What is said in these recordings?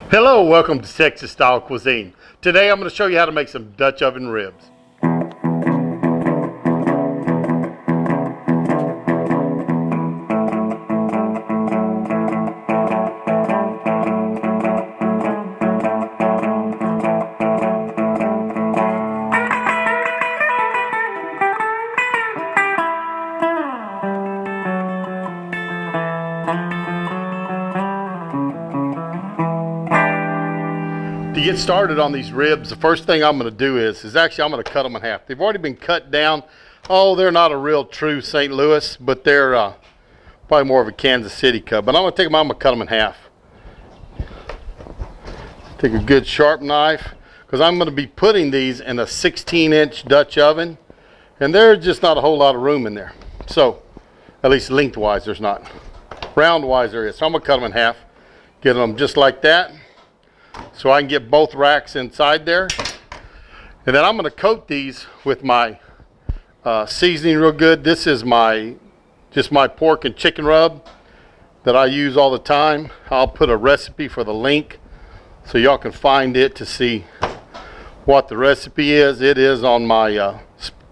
Hello, welcome to Texas Style Cuisine. Today I'm going to show you how to make some Dutch oven ribs. To get started on these ribs, the first thing I'm going to do is actually I'm going to cut them in half. They've already been cut down. Oh, they're not a real true St. Louis, but they're probably more of a Kansas City cut. But I'm going to take them, I'm going to cut them in half. Take a good sharp knife, because I'm going to be putting these in a 16-inch Dutch oven, and there's just not a whole lot of room in there. So, at least lengthwise there's not. Roundwise there is. So I'm going to cut them in half, get them just like that, so I can get both racks inside there. And then I'm going to coat these with my seasoning real good. This is just my pork and chicken rub that I use all the time. I'll put a recipe for the link so y'all can find it to see what the recipe is. It is on my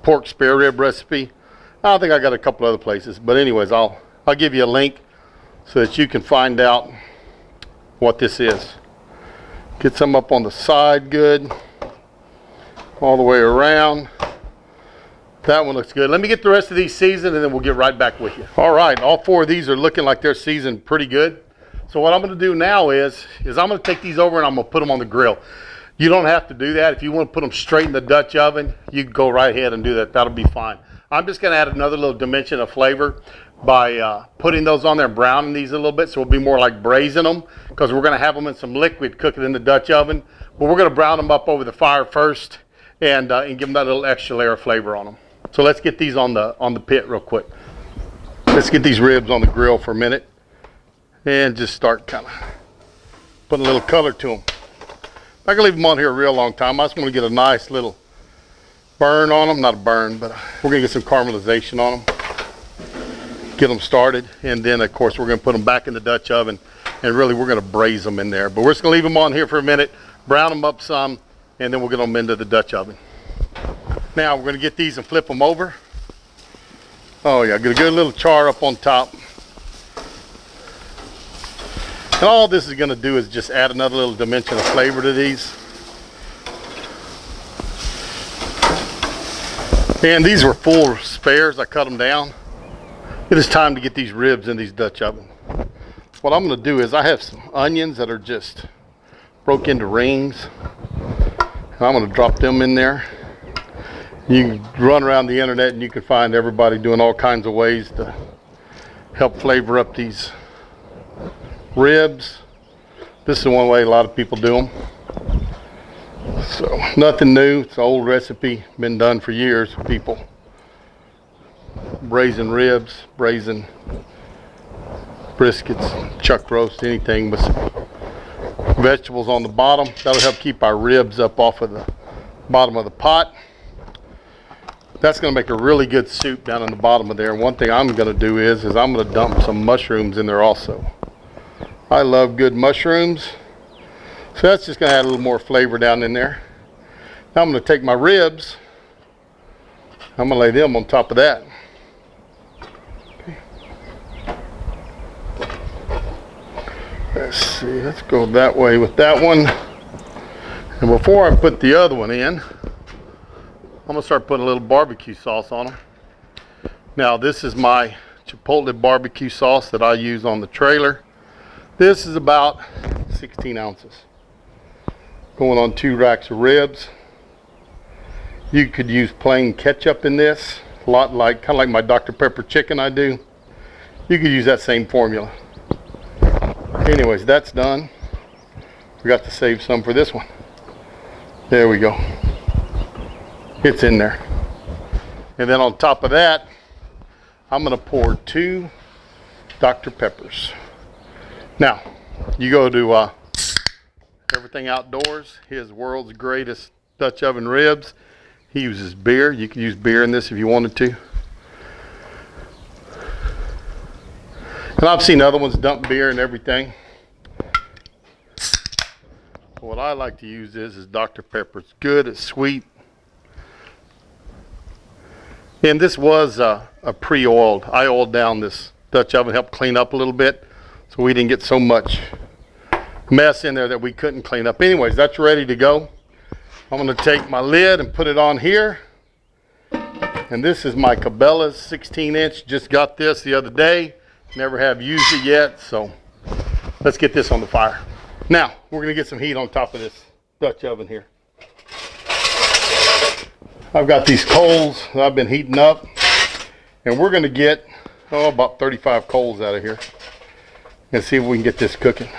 pork spare rib recipe. I think I got a couple other places, but anyways, I'll give you a link so that you can find out what this is. Get some up on the side good, all the way around. That one looks good. Let me get the rest of these seasoned and then we'll get right back with you. All right, all four of these are looking like they're seasoned pretty good. So what I'm going to do now is I'm going to take these over and I'm going to put them on the grill. You don't have to do that. If you want to put them straight in the Dutch oven, you can go right ahead and do that. That'll be fine. I'm just going to add another little dimension of flavor by putting those on there and browning these a little bit, so it'll be more like braising them, because we're going to have them in some liquid cooking in the Dutch oven, but we're going to brown them up over the fire first and give them that little extra layer of flavor on them. So let's get these on the pit real quick. Let's get these ribs on the grill for a minute and just start kind of putting a little color to them. I can leave them on here a real long time. I just want to get a nice little burn on them. Not a burn, but we're going to get some caramelization on them. Get them started, and then of course we're going to put them back in the Dutch oven, and really we're going to braise them in there. But we're just going to leave them on here for a minute, brown them up some, and then we'll get them into the Dutch oven. Now we're going to get these and flip them over. Oh yeah, get a good little char up on top. And all this is going to do is just add another little dimension of flavor to these. And these were full spares. I cut them down. It is time to get these ribs in these Dutch oven. What I'm going to do is I have some onions that are just broke into rings. And I'm going to drop them in there. You can run around the internet and you can find everybody doing all kinds of ways to help flavor up these ribs. This is one way a lot of people do them. So nothing new. It's an old recipe, been done for years for people. Braising ribs, braising briskets, chuck roast, anything with some vegetables on the bottom. That'll help keep our ribs up off of the bottom of the pot. That's going to make a really good soup down in the bottom of there. And one thing I'm going to do is I'm going to dump some mushrooms in there also. I love good mushrooms. So that's just going to add a little more flavor down in there. Now I'm going to take my ribs. I'm going to lay them on top of that. Let's see, let's go that way with that one. And before I put the other one in, I'm going to start putting a little barbecue sauce on them. Now this is my Chipotle barbecue sauce that I use on the trailer. This is about 16 ounces. Going on 2 racks of ribs. You could use plain ketchup in this, kind of like my Dr. Pepper chicken I do. You could use that same formula. Anyways, that's done. Forgot to save some for this one. There we go. It's in there. And then on top of that, I'm going to pour 2 Dr. Peppers. Now, you go to Everything Outdoors, his world's greatest Dutch oven ribs. He uses beer. You can use beer in this if you wanted to. And I've seen other ones dump beer and everything. What I like to use is Dr. Pepper. It's good, it's sweet. And this was a pre-oiled. I oiled down this Dutch oven, helped clean up a little bit, so we didn't get so much mess in there that we couldn't clean up. Anyways, that's ready to go. I'm going to take my lid and put it on here. And this is my Cabela's 16-inch. Just got this the other day. Never have used it yet, so let's get this on the fire. Now, we're going to get some heat on top of this Dutch oven here. I've got these coals that I've been heating up, and we're going to get about 35 coals out of here and see if we can get this cooking.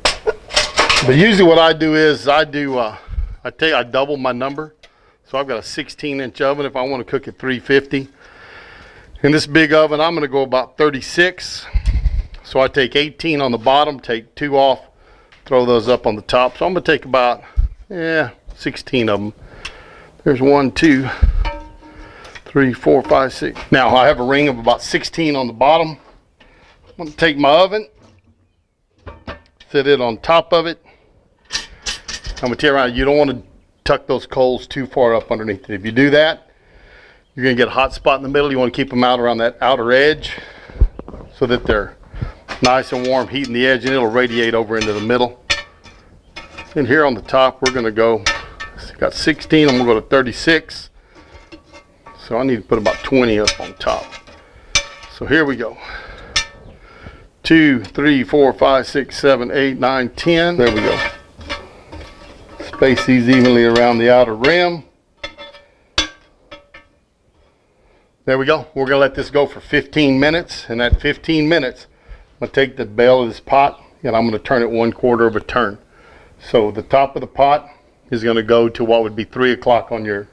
But usually what I do is I double my number. So I've got a 16-inch oven if I want to cook at 350. In this big oven, I'm going to go about 36. So I take 18 on the bottom, take 2 off, throw those up on the top. So I'm going to take about 16 of them. There's 1, 2, 3, 4, 5, 6. Now I have a ring of about 16 on the bottom. I'm going to take my oven, set it on top of it. I'm going to tell you right, you don't want to tuck those coals too far up underneath it. If you do that, you're going to get a hot spot in the middle. You want to keep them out around that outer edge so that they're nice and warm, heating the edge, and it'll radiate over into the middle. And here on the top, we're going to go, got 16, I'm going to go to 36. So I need to put about 20 up on top. So here we go. 2, 3, 4, 5, 6, 7, 8, 9, 10. There we go. Space these evenly around the outer rim. There we go. We're going to let this go for 15 minutes. And at 15 minutes, I'm going to take the bail of this pot and I'm going to turn it 1/4 of a turn. So the top of the pot is going to go to what would be 3 o'clock on your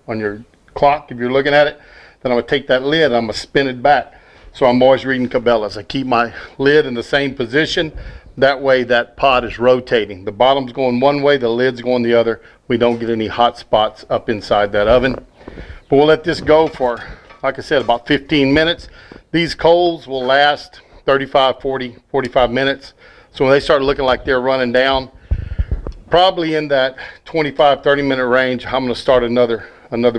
clock if you're looking at it. Then I'm going to take that lid and I'm going to spin it back. So I'm always reading Cabela's. I keep my lid in the same position. That way that pot is rotating. The bottom's going one way, the lid's going the other. We don't get any hot spots up inside that oven. But we'll let this go for, like I said, about 15 minutes. These coals will last 35, 40, 45 minutes. So when they start looking like they're running down, probably in that 25, 30 minute range, I'm gonna start another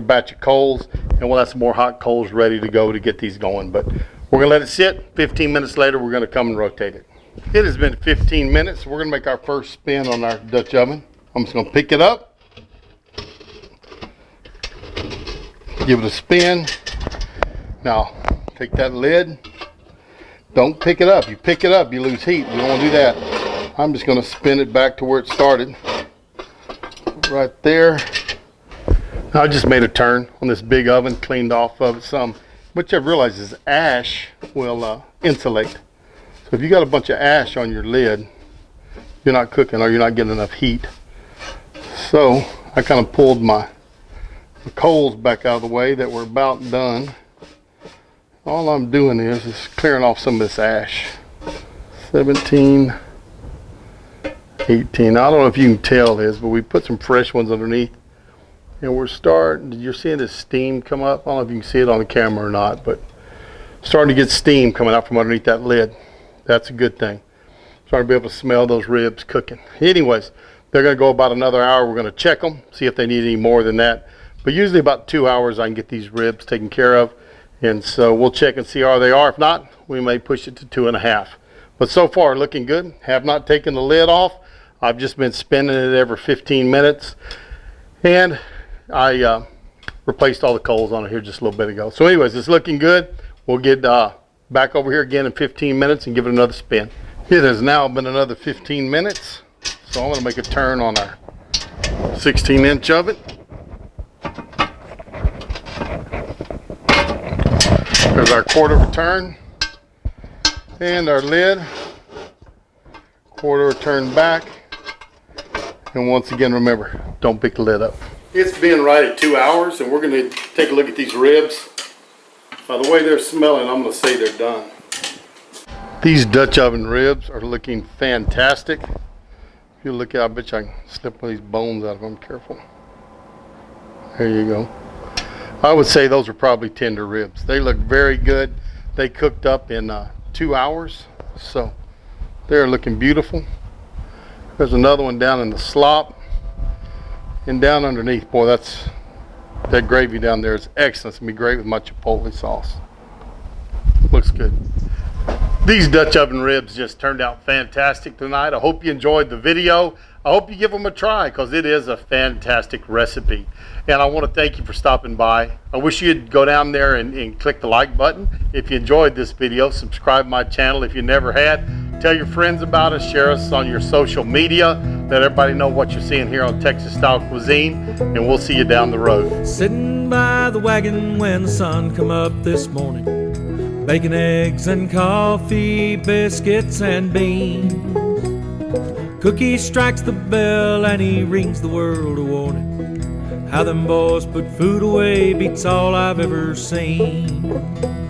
batch of coals, and we'll have some more hot coals ready to go to get these going. But we're gonna let it sit. 15 minutes later, we're gonna come and rotate it. It has been 15 minutes. We're going to make our first spin on our Dutch oven. I'm just going to pick it up, give it a spin. Now, take that lid. Don't pick it up. You pick it up, you lose heat. You don't want to do that. I'm just going to spin it back to where it started. Right there. Now, I just made a turn on this big oven, cleaned off of it some. Which I've realized is ash will insulate. So if you got a bunch of ash on your lid, you're not cooking or you're not getting enough heat. So I kind of pulled the coals back out of the way that were about done. All I'm doing is clearing off some of this ash. 17, 18. I don't know if you can tell this, but we put some fresh ones underneath. And we're starting, you're seeing this steam come up. I don't know if you can see it on the camera or not, but starting to get steam coming out from underneath that lid. That's a good thing. Starting to be able to smell those ribs cooking. Anyways, they're going to go about another hour. We're going to check them, see if they need any more than that. But usually about 2 hours I can get these ribs taken care of. And so we'll check and see how they are. If not, we may push it to 2.5. But so far, looking good. Have not taken the lid off. I've just been spinning it every 15 minutes. And I replaced all the coals on it here just a little bit ago. So anyways, it's looking good. We'll get back over here again in 15 minutes and give it another spin. It has now been another 15 minutes. So I'm going to make a turn on our 16-inch oven. There's our 1/4 of a turn. And our lid. 1/4 of a turn back. And once again, remember, don't pick the lid up. It's been right at 2 hours, and we're going to take a look at these ribs. By the way they're smelling, I'm going to say they're done. These Dutch oven ribs are looking fantastic. If you look at, I bet you I can slip one of these bones out of them. Careful. There you go. I would say those are probably tender ribs. They look very good. They cooked up in 2 hours, so they're looking beautiful. There's another one down in the slop and down underneath. Boy, that gravy down there is excellent. It's gonna be great with my chipotle sauce. Looks good. These Dutch oven ribs just turned out fantastic tonight. I hope you enjoyed the video. I hope you give them a try because it is a fantastic recipe. And I want to thank you for stopping by. I wish you'd go down there and click the like button. If you enjoyed this video, subscribe to my channel if you never had. Tell your friends about us, share us on your social media. Let everybody know what you're seeing here on Texas Style Cuisine. And we'll see you down the road. Sitting by the wagon when the sun come up this morning, bacon, eggs, and coffee, biscuits, and beans. Cookie strikes the bell and he rings the world a warning. How them boys put food away beats all I've ever seen.